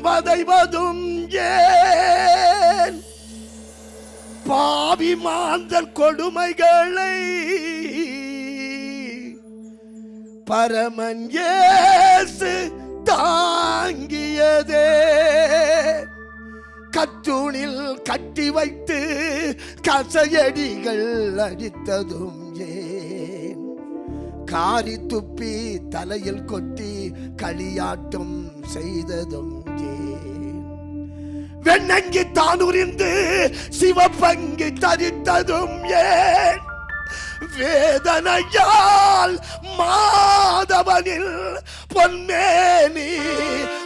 வதைவதும் ஏன்? பாவி மாந்தர் கொடுமைகளை பரமன் இயேசு தாங்கியதே. கத்தூணில் கட்டி வைத்து கசையடிகள் அடித்ததும் ஏன்? காரி துப்பி தலையில் கொட்டி களியாட்டம் செய்ததும் ஏன்? வெண்ணங்கி தான் உரிந்து சிவப்பங்கி தரித்ததும் ஏன்? வேதனையால் மாதவனில் பொன்மேனி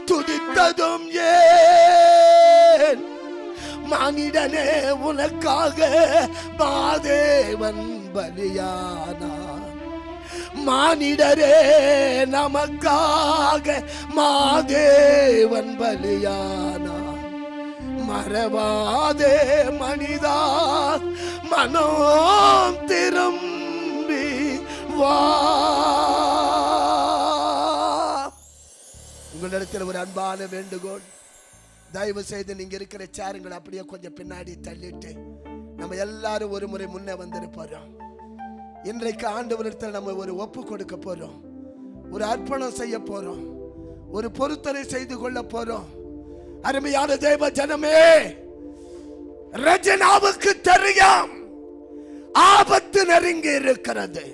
துதித்ததும் ஏன்? மனிதனே உனக்காக மாதேவன் பலியானார். மானிடரே நமக்காக மாதேவன் பலியானார். மறவாதே மனிதா, மனம் திரும்பி வா. உங்களிடத்தில் ஒரு அன்பான வேண்டுகோள், தயவு செய்து நீங்க இருக்கிற சேருங்களை அப்படியே கொஞ்சம் பின்னாடி தள்ளிட்டு நம்ம எல்லாரும் ஒரு முறை முன்னே வந்திருப்போம். இன்றைக்கு ஆண்டவரிடத்தில் நம்ம ஒரு ஒப்பு கொடுக்க போறோம், ஒரு அர்ப்பணம் செய்ய போறோம், ஒரு பொருத்தனை செய்து கொள்ள போறோம். அருமையான தேவ ஜனமே, ரஜனாவுக்கு தெரியும் ஆபத்து நெருங்கி இருக்கிறது.